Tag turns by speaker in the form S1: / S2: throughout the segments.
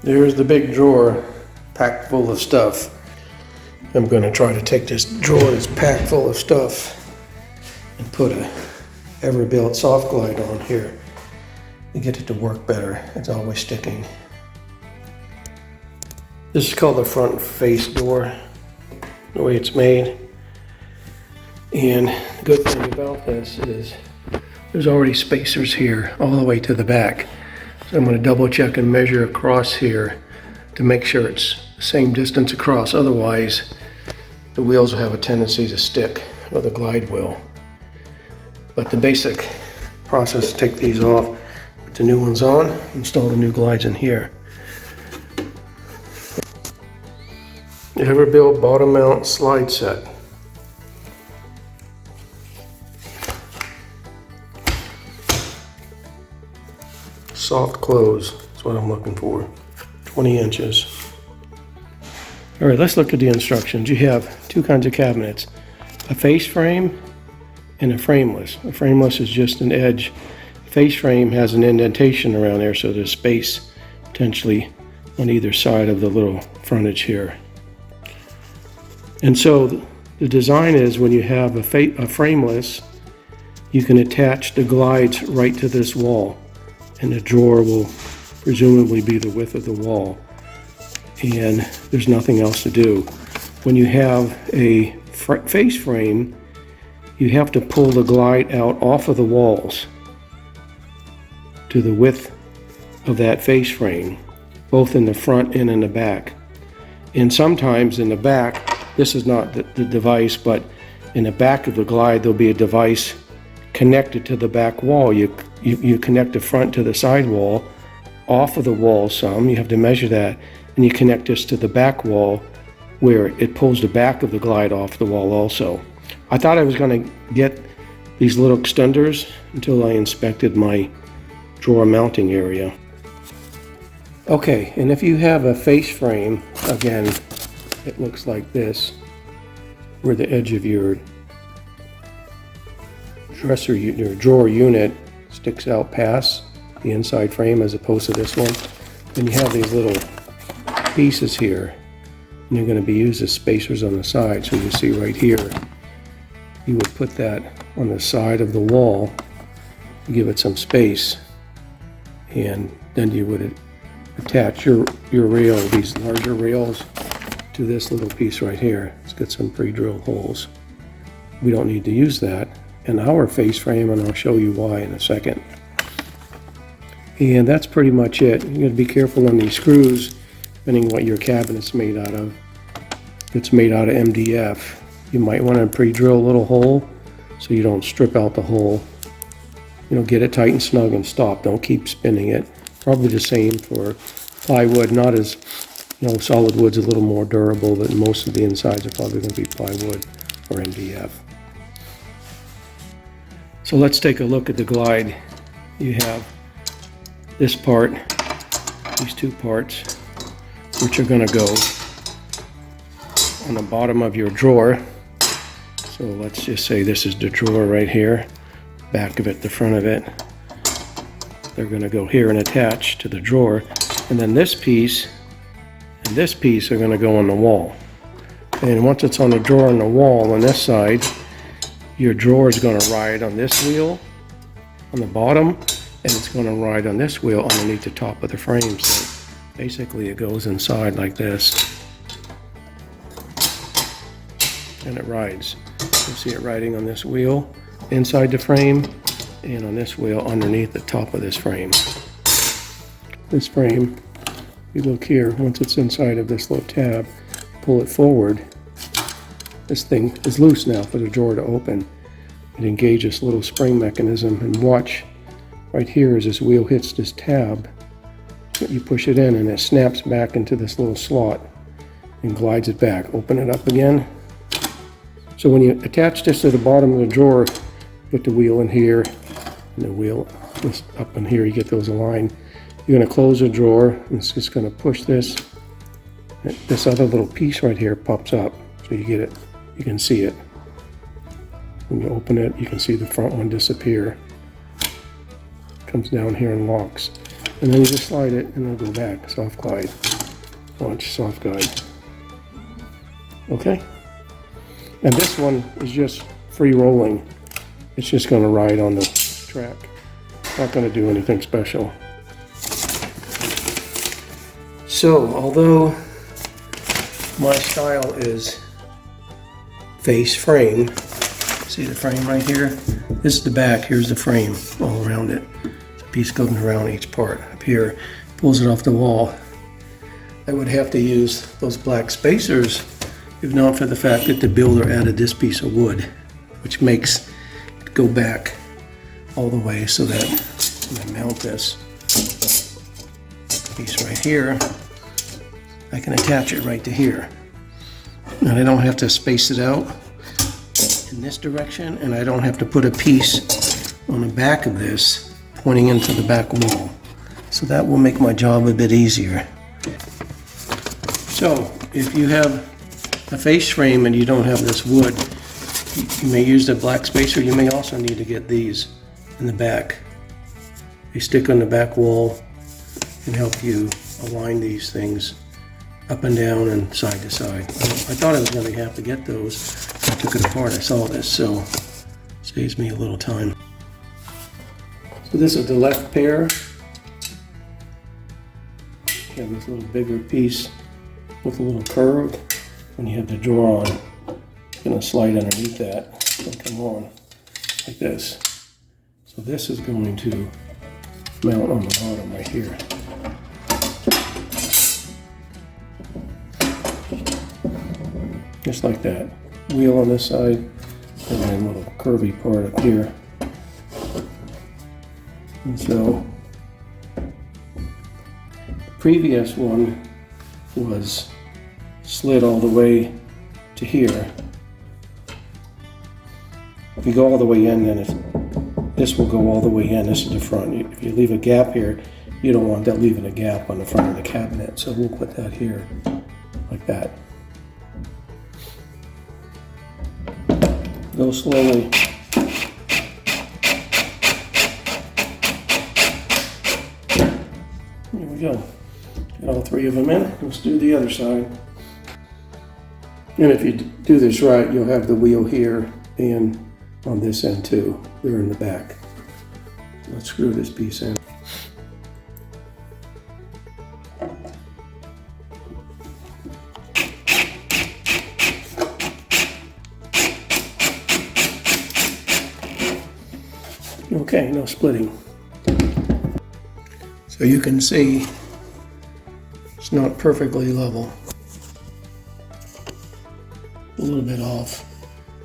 S1: There's the big drawer packed full of stuff. I'm going to try to take this drawer that's packed full of stuff and put a Everbuilt Soft Glide on here to get it to work better. It's always sticking. This is called the front face door, the way it's made. And the good thing about this is there's already spacers here all the way to the back. So I'm going to double check and measure across here to make sure it's the same distance across. Otherwise, the wheels will have a tendency to stick, or the glide will. But the basic process, take these off, put the new ones on, install the new glides in here. The Everbuilt bottom mount slide set. Soft close, that's what I'm looking for. 20 inches. All right, let's look at the instructions. You have two kinds of cabinets, a face frame and a frameless. A frameless is just an edge. The face frame has an indentation around there, so there's space potentially on either side of the little frontage here. And so the design is when you have a frameless, you can attach the glides right to this wall, and the drawer will presumably be the width of the wall, and there's nothing else to do. When you have a face frame, you have to pull the glide out off of the walls to the width of that face frame, both in the front and in the back. And sometimes in the back, this is not the device, but in the back of the glide there'll be a device connected to the back wall. You connect the front to the side wall, off of the wall some, you have to measure that, and you connect this to the back wall where it pulls the back of the glide off the wall also. I thought I was going to get these little extenders until I inspected my drawer mounting area. Okay, and if you have a face frame, again, it looks like this, where the edge of your drawer unit sticks out past the inside frame as opposed to this one. Then you have these little pieces here, and they're going to be used as spacers on the side. So you see right here, you would put that on the side of the wall, give it some space, and then you would attach your rail, these larger rails, to this little piece right here. It's got some pre-drilled holes. We don't need to use that in our face frame, and I'll show you why in a second. And that's pretty much it. You got to be careful on these screws, depending on what your cabinet's made out of. If it's made out of MDF, you might want to pre-drill a little hole so you don't strip out the hole. Get it tight and snug and stop. Don't keep spinning it. Probably the same for plywood, not as, solid wood's a little more durable, but most of the insides are probably going to be plywood or MDF. So let's take a look at the glide. You have this part, these two parts, which are going to go on the bottom of your drawer. So let's just say this is the drawer right here, back of it, the front of it. They're going to go here and attach to the drawer, and then this piece and this piece are going to go on the wall. And once it's on the drawer on the wall on this side, your drawer is going to ride on this wheel on the bottom, and it's going to ride on this wheel underneath the top of the frame. So basically it goes inside like this, and it rides. You see it riding on this wheel inside the frame, and on this wheel underneath the top of this frame. This frame, you look here, once it's inside of this little tab, pull it forward. This thing is loose now for the drawer to open. It engages this little spring mechanism, and watch right here as this wheel hits this tab. You push it in and it snaps back into this little slot and glides it back. Open it up again. So when you attach this to the bottom of the drawer, put the wheel in here and the wheel up in here, you get those aligned. You're going to close the drawer, and it's just going to push this. This other little piece right here pops up, so you get it. You can see it. When you open it, you can see the front one disappear. Comes down here and locks. And then you just slide it and it'll go back. Soft glide. Watch, soft glide. Okay? And this one is just free rolling. It's just going to ride on the track. Not going to do anything special. So, although my style is face frame, see the frame right here? This is the back, here's the frame all around it. A piece goes around each part. Up here, pulls it off the wall. I would have to use those black spacers if not for the fact that the builder added this piece of wood, which makes it go back all the way so that when I mount this piece right here, I can attach it right to here. And I don't have to space it out in this direction, and I don't have to put a piece on the back of this pointing into the back wall. So that will make my job a bit easier. So if you have a face frame and you don't have this wood, you may use the black spacer. You may also need to get these in the back. They stick on the back wall and help you align these things up and down and side to side. I thought I was going to have to get those. I took it apart, I saw this, so it saves me a little time. So this is the left pair. You have this little bigger piece with a little curve. When you have the drawer on, it's going to slide underneath that and come on like this. So this is going to mount on the bottom right here. Just like that. Wheel on this side, and then a little curvy part up here. And so, the previous one was slid all the way to here. If you go all the way in, then this will go all the way in. This is the front. If you leave a gap here, you don't want that leaving a gap on the front of the cabinet. So we'll put that here, like that. Go slowly. Here we go. Get all three of them in. Let's do the other side. And if you do this right, you'll have the wheel here and on this end too. They're in the back. Let's screw this piece in. Okay, no splitting. So you can see it's not perfectly level. A little bit off.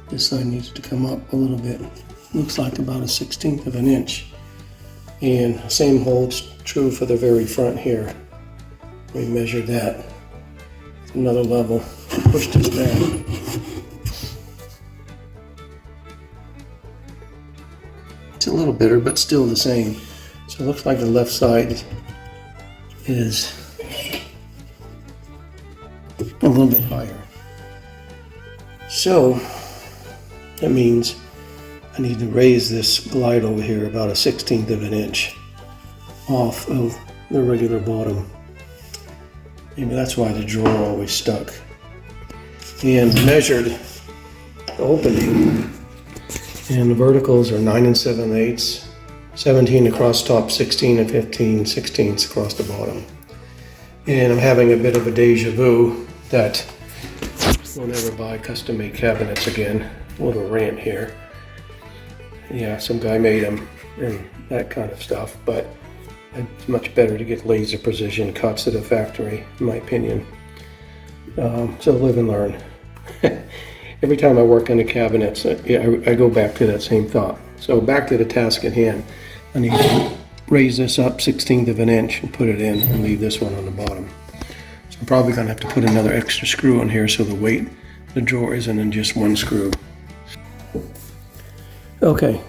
S1: This side needs to come up a little bit. Looks like about a 1/16 of an inch. And same holds true for the very front here. We measured that. Another level. Push this back. It's a little bitter, but still the same. So it looks like the left side is a little bit higher. So that means I need to raise this glide over here about a 1/16 of an inch off of the regular bottom. Maybe that's why the drawer always stuck. And measured the opening, and the verticals are 9 7/8, 17 across top, 16 and 15/16 across the bottom. And I'm having a bit of a deja vu that we'll never buy custom-made cabinets again. A little rant here. Yeah, some guy made them and that kind of stuff, but it's much better to get laser precision cuts at a factory, in my opinion. So live and learn. Every time I work on the cabinets, I go back to that same thought. So back to the task at hand. I need to raise this up 1/16 of an inch and put it in and leave this one on the bottom. So I'm probably going to have to put another extra screw in here so the weight of the drawer isn't in just one screw. Okay,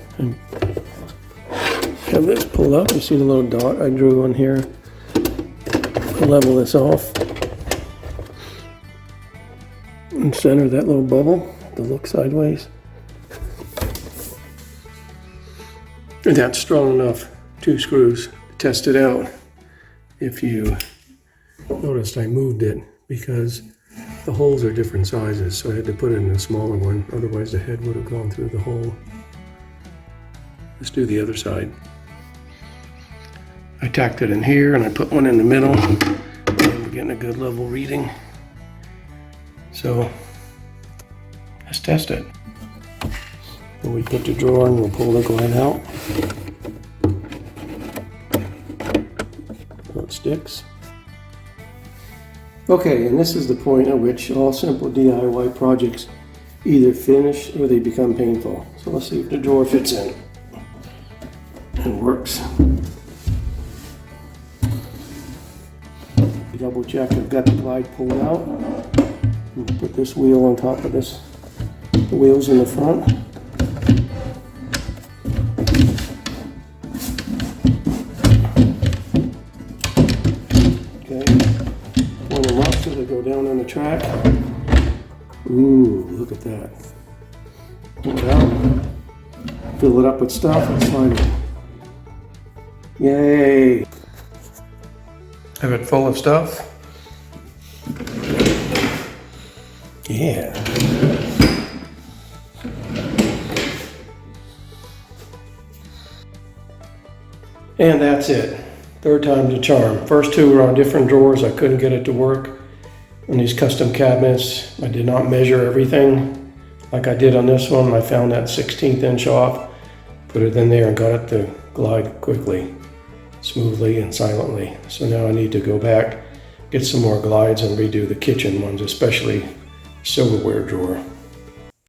S1: have this pulled up. You see the little dot I drew on here? I'll level this off and center that little bubble to look sideways. And that's strong enough, 2 screws, to test it out. if you noticed, I moved it because the holes are different sizes, so I had to put it in a smaller one, otherwise the head would have gone through the hole. Let's do the other side. I tacked it in here and I put one in the middle, and we're getting a good level reading. So let's test it. When we put the drawer in, we'll pull the glide out. So it sticks. Okay, and this is the point at which all simple DIY projects either finish or they become painful. So let's see if the drawer fits in and works. Double check I've got the glide pulled out. Put this wheel on top of this, the wheels in the front. Point them up so they go down on the track. Ooh, look at that. Pull it out. Fill it up with stuff and slide it. Yay! Have it full of stuff. Yeah. And that's it. Third time's a charm. First two were on different drawers. I couldn't get it to work. On these custom cabinets, I did not measure everything like I did on this one. I found that 16th inch off, put it in there and got it to glide quickly, smoothly and silently. So now I need to go back, get some more glides and redo the kitchen ones, especially silverware drawer.